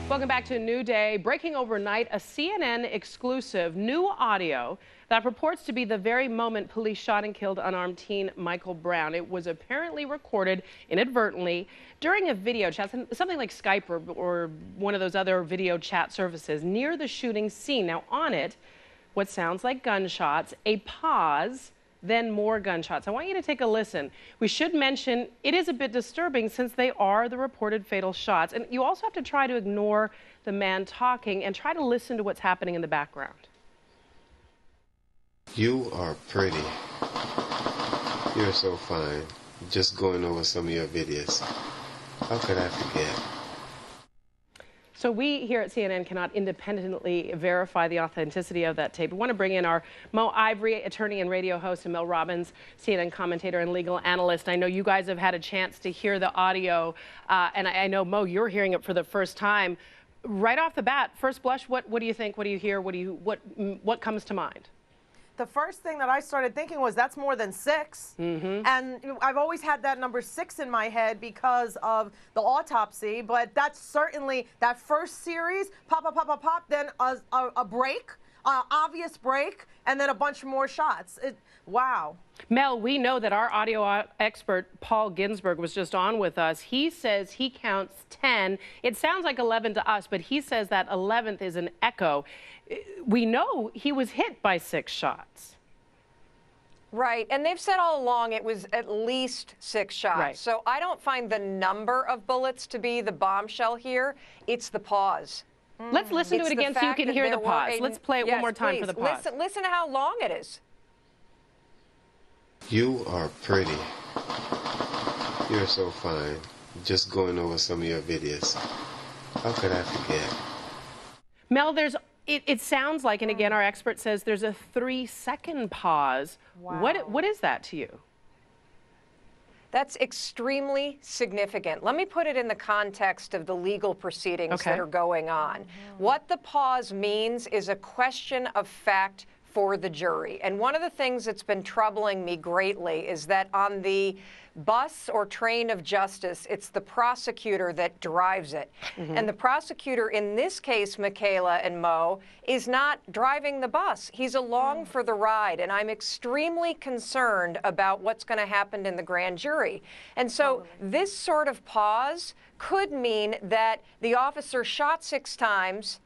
Welcome back to a new day. Breaking overnight, a CNN exclusive new audio that purports to be the very moment police shot and killed unarmed teen Michael Brown. It was apparently recorded inadvertently during a video chat, something like Skype or one of those other video chat services near the shooting scene. Now on it, what sounds like gunshots, a pause, then more gunshots. I want you to take a listen. We should mention it is a bit disturbing since they are the reported fatal shots. And you also have to try to ignore the man talking and try to listen to what's happening in the background. You are pretty. You're so fine. Just going over some of your videos. How could I forget? So we here at CNN cannot independently verify the authenticity of that tape. We want to bring in our Mo Ivory, attorney and radio host, and Mel Robbins, CNN commentator and legal analyst. I know you guys have had a chance to hear the audio, and I know, Mo, you're hearing it for the first time. Right off the bat, first blush, what do you think? What do you hear? What comes to mind? The first thing that I started thinking was that's more than 6. Mm-hmm. And I've always had that number 6 in my head because of the autopsy, but that's certainly that first series, pop, pop, pop, pop, pop, then a break, obvious break, and then a bunch more shots. Wow. Mel, we know that our audio expert, Paul Ginsberg, was just on with us. He says he counts 10. It sounds like 11 to us, but he says that 11th is an echo. We know he was hit by 6 shots. Right, and they've said all along it was at least 6 shots. Right. So I don't find the number of bullets to be the bombshell here. It's the pause. Let's listen to it again so you can hear the pause. Let's play it one more time for the pause. Listen to how long it is. You are pretty. You're so fine. Just going over some of your videos. How could I forget? Mel, it sounds like, and again, our expert says there's a 3-second pause. Wow. What is that to you? That's extremely significant. Let me put it in the context of the legal proceedings that are going on. What the pause means is a question of fact for the jury. And one of the things that's been troubling me greatly is that on the bus or train of justice, it's the prosecutor that drives it. And the prosecutor in this case, Michaela and Mo, is not driving the bus. He's along for the ride. And I'm extremely concerned about what's going to happen in the grand jury. And so this sort of pause could mean that the officer shot 6 times,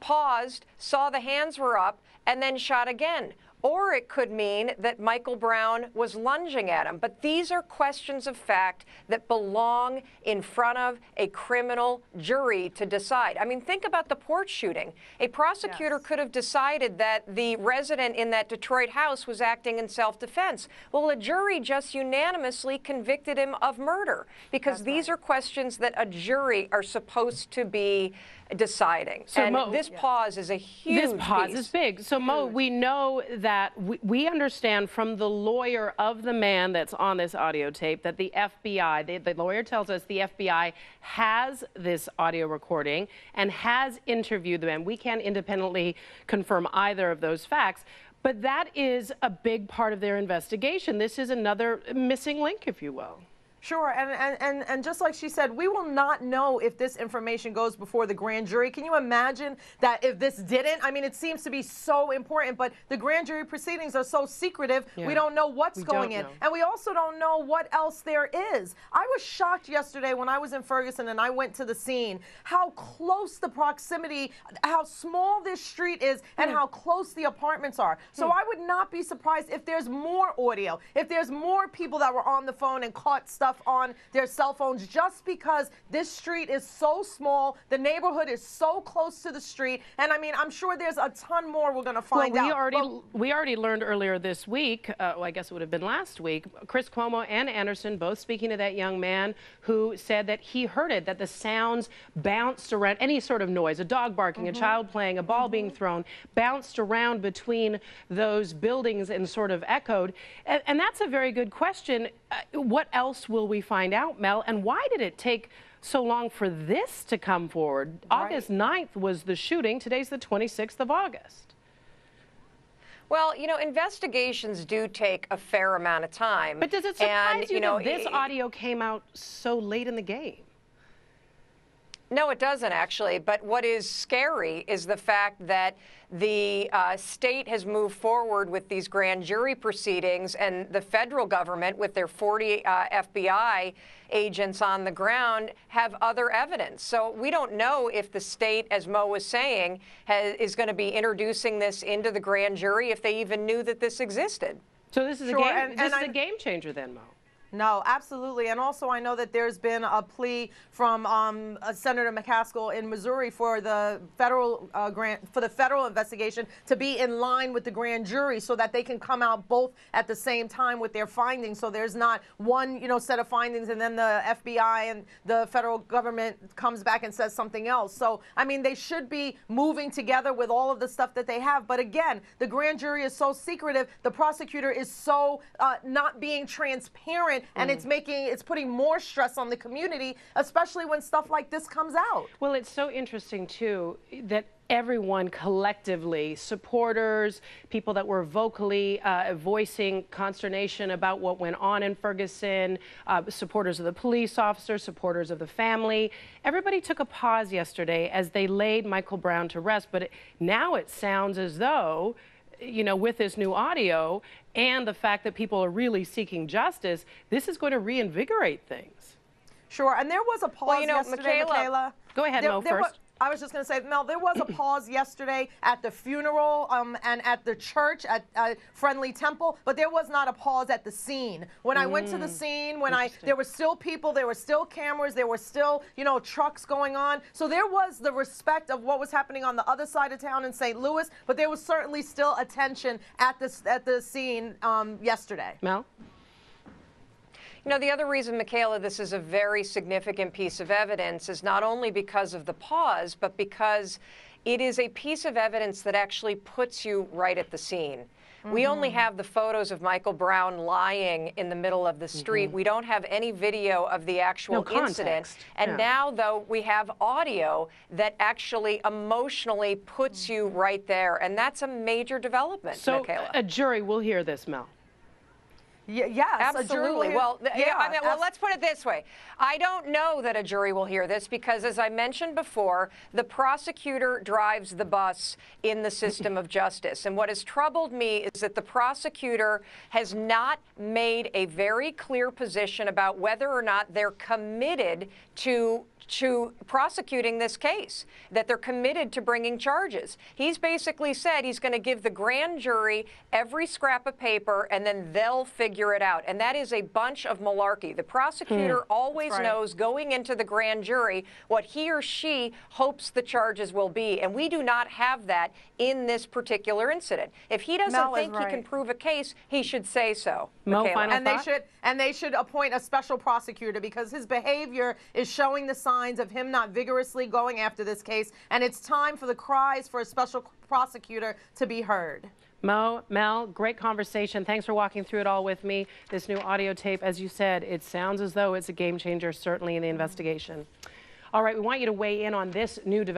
paused, saw the hands were up, and then shot again. Or it could mean that Michael Brown was lunging at him. But these are questions of fact that belong in front of a criminal jury to decide. I mean, think about the porch shooting. A prosecutor could have decided that the resident in that Detroit house was acting in self-defense. Well, a jury just unanimously convicted him of murder because these are questions that a jury are supposed to be deciding. So and Mo, this pause is a huge This pause piece. is big. So Mo, we know that we understand from the lawyer of the man that's on this audio tape that the FBI, the lawyer tells us the FBI has this audio recording and has interviewed the man. We can't independently confirm either of those facts, but that is a big part of their investigation. This is another missing link, if you will. Sure, and just like she said, we will not know if this information goes before the grand jury. Can you imagine that if this didn't? I mean, it seems to be so important, but the grand jury proceedings are so secretive, we don't know what's going in. And we also don't know what else there is. I was shocked yesterday when I was in Ferguson and I went to the scene, how close the proximity, how small this street is, and how close the apartments are. So I would not be surprised if there's more audio, if there's more people that were on the phone and caught stuff on their cell phones, just because this street is so small, the neighborhood is so close to the street, and I mean, I'm sure there's a ton more we're going to find out. We already learned earlier this week, well, I guess it would have been last week, Chris Cuomo and Anderson both speaking to that young man who said that he heard it, that the sounds bounced around, any sort of noise, a dog barking, a child playing, a ball being thrown, bounced around between those buildings and sort of echoed. And that's a very good question. What else will we find out, Mel? And why did it take so long for this to come forward? August 9th was the shooting. Today's the 26th of August. Well, you know, investigations do take a fair amount of time. But does it surprise you that this audio came out so late in the game? No, it doesn't actually. But what is scary is the fact that the state has moved forward with these grand jury proceedings, and the federal government, with their 40 FBI agents on the ground, have other evidence. So we don't know if the state, as Mo was saying, is going to be introducing this into the grand jury, if they even knew that this existed. So this is a game changer then, Mo. No, absolutely. And also, I know that there's been a plea from Senator McCaskill in Missouri for the federal federal investigation to be in line with the grand jury, so that they can come out both at the same time with their findings. So there's not one, set of findings and then the FBI and the federal government comes back and says something else. So, I mean, they should be moving together with all of the stuff that they have. But again, the grand jury is so secretive. The prosecutor is so not being transparent. And it's putting more stress on the community, especially when stuff like this comes out. Well, it's so interesting, too, that everyone collectively, supporters, people that were vocally voicing consternation about what went on in Ferguson, supporters of the police officer, supporters of the family, everybody took a pause yesterday as they laid Michael Brown to rest. But now it sounds as though, with this new audio and the fact that people are really seeking justice, this is going to reinvigorate things. Sure, and there was a pause yesterday, Michaela. Go ahead, Mo, first. I was just going to say, Mel, there was a pause yesterday at the funeral and at the church at Friendly Temple, but there was not a pause at the scene. When I went to the scene, there were still people, there were still cameras, there were still, trucks going on. So there was the respect of what was happening on the other side of town in St. Louis, but there was certainly still attention at the scene yesterday. Mel? The other reason, Michaela, this is a very significant piece of evidence is not only because of the pause, but because it is a piece of evidence that actually puts you right at the scene. We only have the photos of Michael Brown lying in the middle of the street. We don't have any video of the actual incident. And now, though, we have audio that actually emotionally puts you right there. And that's a major development, Michaela. So a jury will hear this, Mel. Yes, absolutely. Well, let's put it this way. I don't know that a jury will hear this because, as I mentioned before, the prosecutor drives the bus in the system of justice. And what has troubled me is that the prosecutor has not made a very clear position about whether or not they're committed to prosecuting this case, that they're committed to bringing charges. He's basically said he's going to give the grand jury every scrap of paper and then they'll figure it out. And that is a bunch of malarkey. The prosecutor always knows going into the grand jury what he or she hopes the charges will be. And we do not have that in this particular incident. If he doesn't think he can prove a case, he should say so. Mo, final thought? And they should appoint a special prosecutor because his behavior is showing the signs of him not vigorously going after this case, and it's time for the cries for a special prosecutor to be heard. Mo, Mel, great conversation. Thanks for walking through it all with me. This new audio tape, as you said, it sounds as though it's a game changer, certainly in the investigation. All right, we want you to weigh in on this new development.